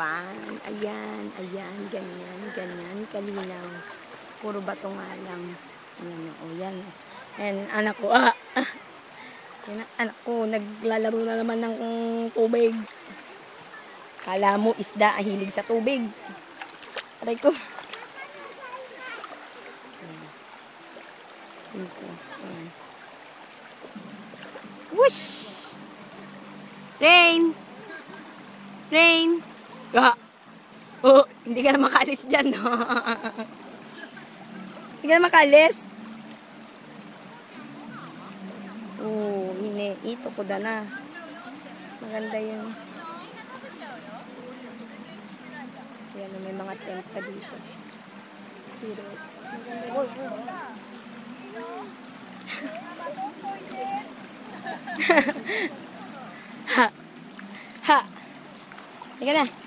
harapan. Ayan, ayan, ganyan, ganyan, kalinaw. Puro bato nga lang. Ayan, o, yan. And anak ko, yan ang anak ko, naglalaro na naman ng tubig. Kala mo isda, hilig sa tubig. Aray ko. Ayan. Whoosh! Rain! Rain! Oh, hindi ka na makalis dyan, no? Hindi ka na makalis? Oh, ito ko na. Maganda yun. Yan, may mga tent pa dito. Pero, maganda yun. Ha! Ha! Halika na.